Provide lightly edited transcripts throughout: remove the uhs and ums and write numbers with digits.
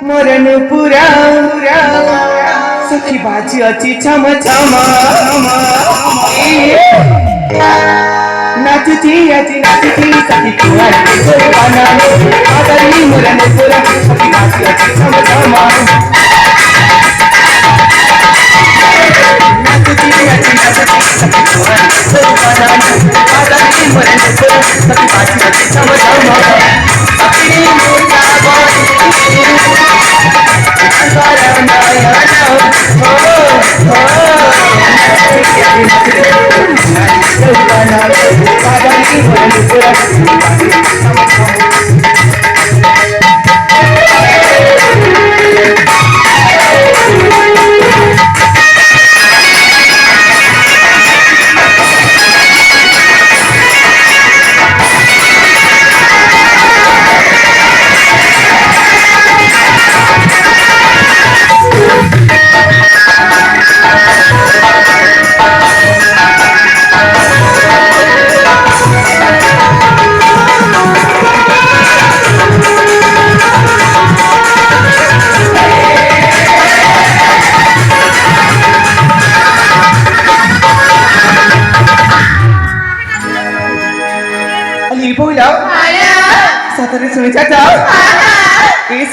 मरण पूरा सखी बाजी अच्छी छम छम नाचुची अजी नाचुची सखी कुवारी सोपाना आदरी मरण पूरा सखी बाजी अच्छी छम छम नाचुची अजी नाचुची सखी कुवारी सोपाना आदरी मरण पूरा सखी बाजी अच्छी छम छम अपनी मोटा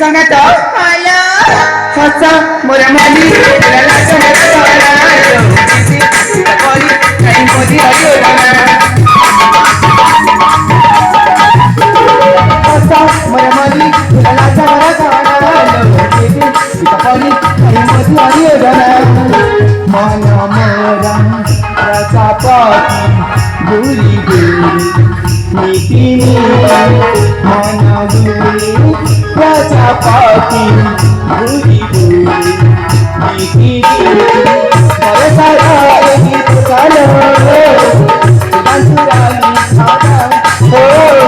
sangat halo fasa moramani lala sangat halo kita kali kain podi ayo fasa moramani lala sangat halo kita kali kain podi ayo mana merang rasa pati guri guri niti mana guri Rajapati Budi Budi Niti Mereka lagi bersama Dan surali sana Oh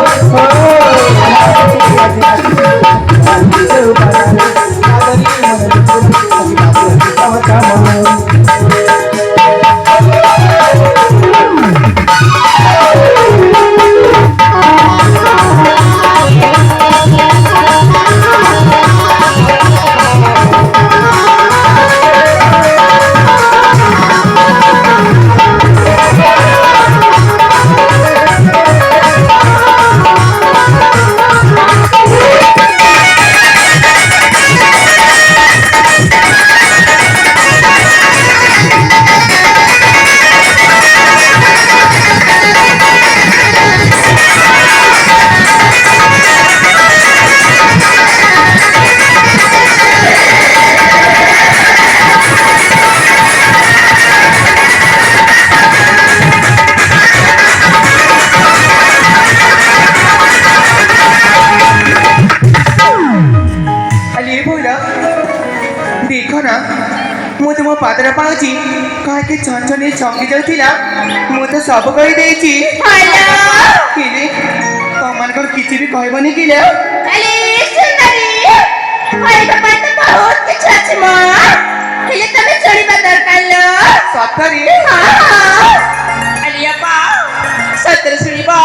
Nanti sepanjang Nadari menentukan Tapi masih sama-sama पादरा पाउची काय के छनछनी छंगी जाउथिला मु तो सब कहि देछि hello किले तमन को किछि भी कहबनी किले अले सुंदरी ओए तो बात बहुत किछ अछि म किले तमे चली बदर कालो सतरी हां अलिया पा सतर सुनिबो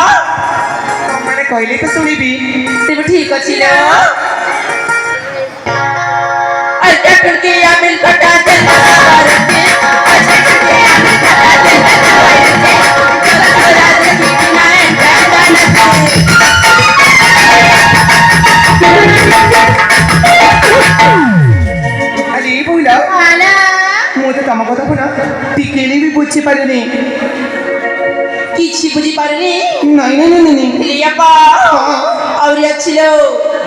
तमने कहले तो सुनिबी तेबे ठीक अछि लो अल्टा टुकी या मिल कटा दे अली बोला आला मोते तम कथा पुना टिकेली भी बुझी पारेनी किछि बुझी पारेनी नहीं नहीं नहीं नहीं लिया पा और अच्छी लो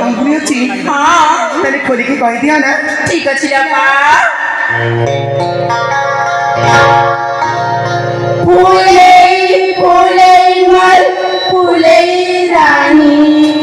अंगुली अच्छी हां तने खोली के कह दिया ना ठीक अछि ला पा फूले फूले मल फूले रानी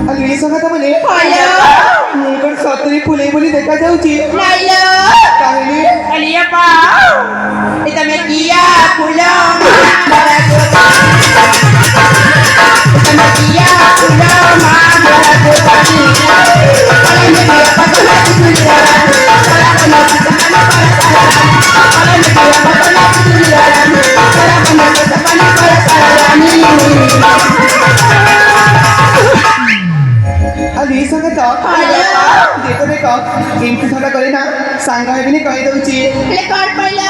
ଆଉ ଏ କଥା ମାନେ ମୁଁ କଣ ସତରେ ଫୁଲେଇ ବୋଲି ଦେଖାଯାଉଛି କହିଲି ତମେ କିଆ ଫୁଲ ଆଉ ଏ କଥା ଦେଖ ଦେଖ ଏମିତି ଥଟା କରେ ନା ସାଙ୍ଗ ହେବିନି କହିଦଉଛି କଣ କହିଲ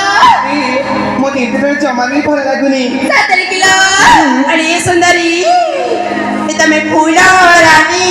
ମୋତେ ଏତେ ଜମା ବି ଭଲ ଲାଗୁନି सतर किलो अरे सुंदरी तमें फूला रानी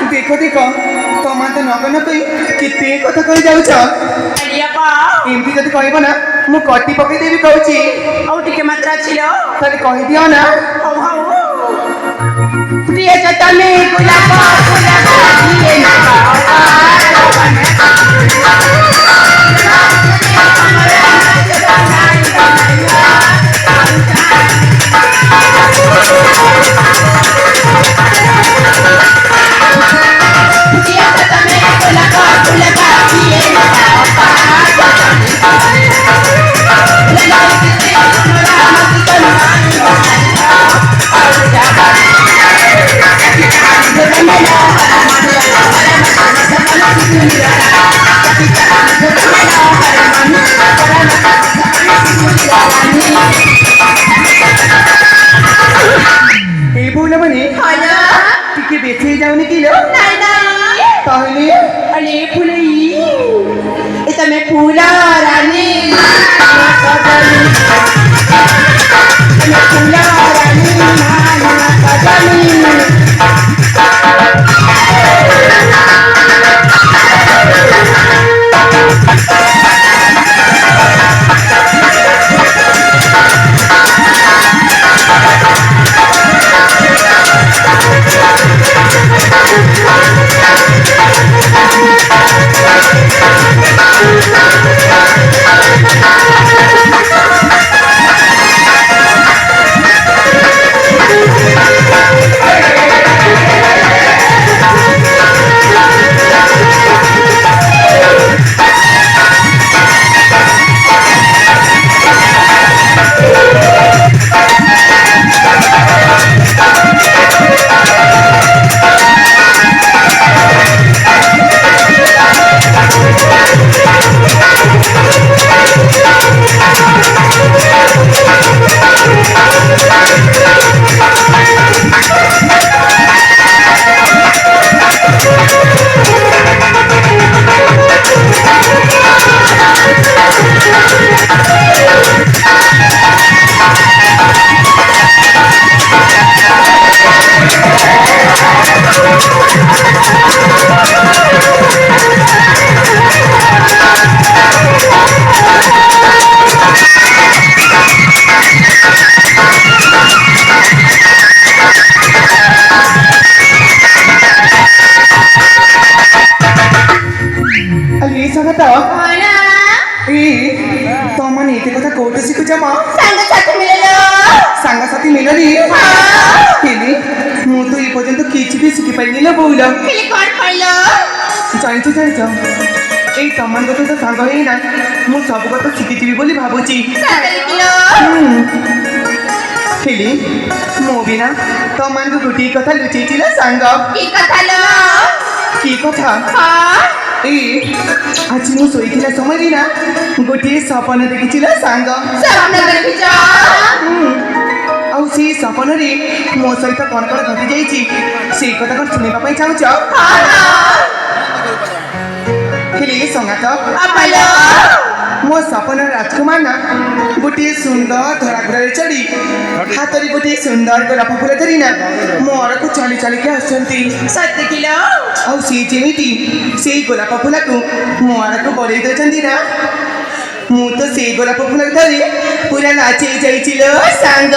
देखो देखो तमार तो नक नक केते कथा कहि जाउछ एमती जदि कहबो ना मु कटी पकई देबी कहूची और टिके मात्रा छिलो ताले कहि दियो ना प्रिय तमे गुलाब दिए এই বউলা মানে টিকে বেঁচে যাওনি কিলো তাহলে अरे फुलई तमें फूला रानी फूला रानी ତ କଣ ଏ ତମମାନେ ଏତେ କଥା କୋଉଠି ଶିଖୁଛ ମ ସାଙ୍ଗସାଥି ମିଳିଲ ସାଙ୍ଗସାଥି ମିଳନି ହେଲେ ମୁଁ ତ ଏ ପର୍ଯ୍ୟନ୍ତ କିଛି ବି ଶିଖିପାରିନି ଲୋ ବୋଉଲ ହେଲେ କଣ କହିଲ ଜାଣିଛ ଏଇ ତମାନଙ୍କ ସହିତ ସାଙ୍ଗ ହେଇନା ମୁଁ ସବୁ କଥା ଶିଖିଯିବି ବୋଲି ଭାବୁଛି ହେଲେ ମୁଁ ବି ନା ତମାନଙ୍କୁ ଗୋଟିଏ କଥା ଲୁଚେଇଛି ନା ସାଙ୍ଗ କି କଥା ଏ ଆଜି ମୁଁ ଶୋଇଥିଲା ସମୟରେ ନା ଗୋଟିଏ ସପନ ଦେଖିଛି ନା ସାଙ୍ଗ ଆଉ ସେଇ ସପନରେ ମୋ ସହିତ କଣ କଣ ଘଟି ଯାଇଛି ସେଇ କଥା କଣ ଶୁଣିବା ପାଇଁ ଚାହୁଁଛ ହେଲେ ସଙ୍ଗାତ ମୋ ସପନ ରାଜକୁମାର ନା ଗୋଟିଏ ସୁନ୍ଦର ଧଳା ଘୋଡ଼ାରେ ଚଢ଼ି ହାତରେ ଗୋଟିଏ ସୁନ୍ଦର ଗୋଲାପ ଫୁଲ ଧରି ନା ମୋ ଆଡ଼କୁ ଚାଲି ଚାଲିକି ଆସୁଛନ୍ତି ଆଉ ସିଏ ଯେମିତି ସେଇ ଗୋଲାପ ଫୁଲକୁ ମୋ ଆଡ଼କୁ ବଢ଼େଇ ଦେଉଛନ୍ତି ନା ମୁଁ ତ ସେଇ ଗୋଲାପ ଫୁଲକୁ ଧରି ପୁରା ନାଚେଇ ଯାଇଛି ଲୋ ସାଙ୍ଗ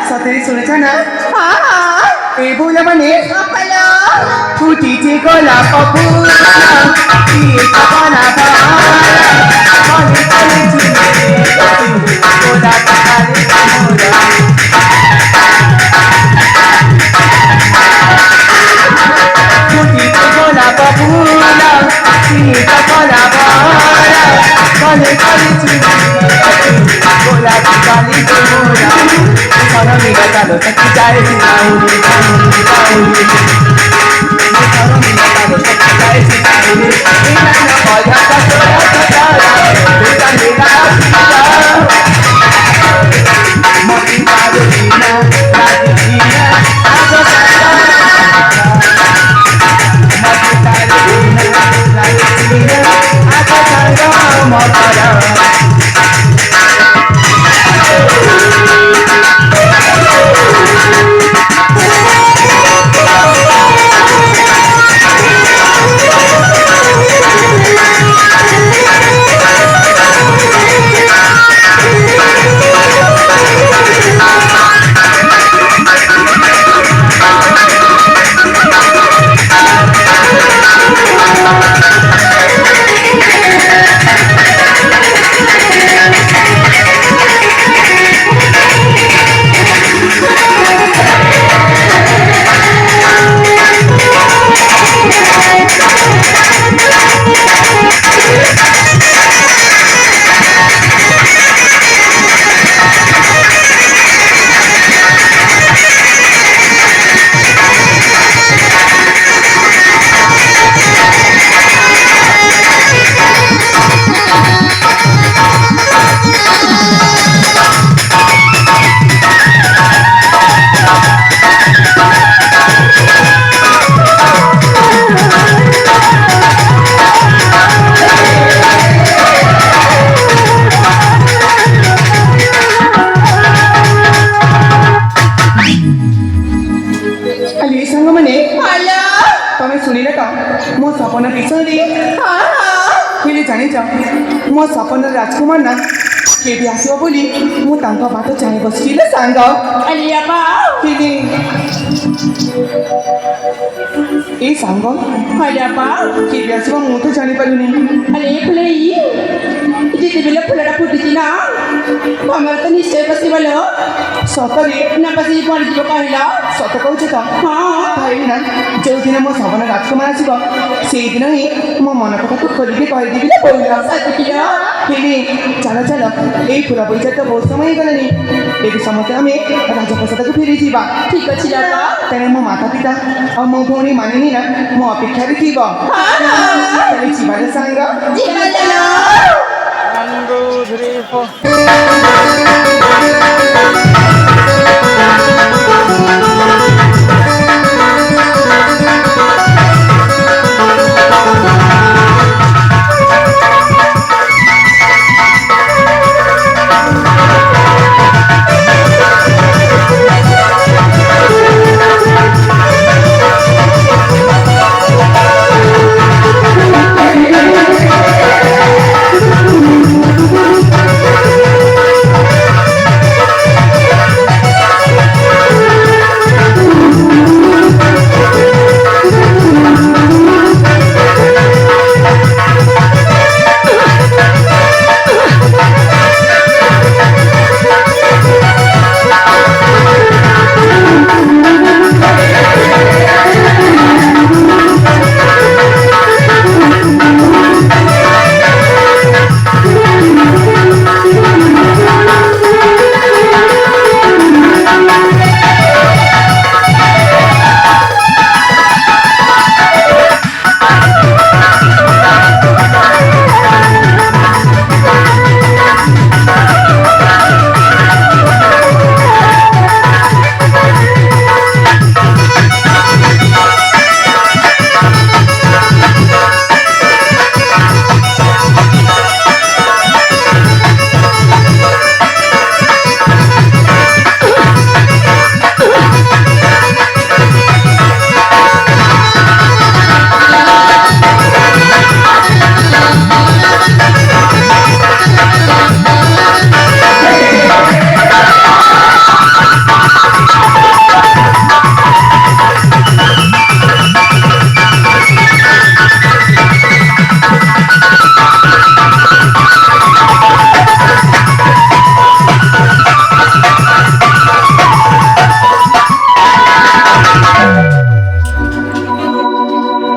सतरी सुनेछ ना ए बोला भने फुटिचे गोलाप फुल ଜାଣିଛ ମୋ ସପନର ରାଜକୁମାର ନା କେବେ ଆସିବ ବୋଲି ମୁଁ ତାଙ୍କ ବାଟ ଚାହିଁ ବସିଲେ ସାଙ୍ଗ ଆଲିଆ ବା କେବେ ଏ ସାଙ୍ଗ ଆଲିଆ ବା କେବେ ଆସିବ ମୁଁ ତ ଜାଣିପାରୁନି ଆରେ ଫୁଲେଇ ଯେତେବେଳେ ଫୁଲଟା ଫୁଟିଛି ନା ତମର ତ ନିଶ୍ଚୟ ପଶିବଲ ସତରେ ନା ପଶି ପଡ଼ିଯିବ କହିଲ ସତ କହୁଛ ତ ହଁ କାହିଁକି ନା ଯେଉଁଦିନ ମୋ ସପନ ରାଜକୁମାର ଆସିବ ସେଇଦିନ ହିଁ ମୋ ମନ କଥାକୁ ଖୋଲିକି କହିଦେବି ନା କହିଲ ସତକିଲ ହେଲେ ଚାଲ ଚାଲ ଏଇ ଫୁଲ ବଗିଚା ତ ବହୁତ ସମୟ ହେଇଗଲାଣି ଏବେ ସମସ୍ତେ ଆମେ ରାଜପ୍ରସାଦକୁ ଫେରିଯିବା ଠିକ ଅଛି ବାପା ତେଣେ ମୋ ମାତା ପିତା ଆଉ ମୋ ଭଉଣୀ ମାନିନି ନା ମୋ ଅପେକ୍ଷାରେ ଥିବ ଚାଲି ଯିବାରେ ସାଙ୍ଗ ଯିବା ଚାଲ 1, 2, 3, 4.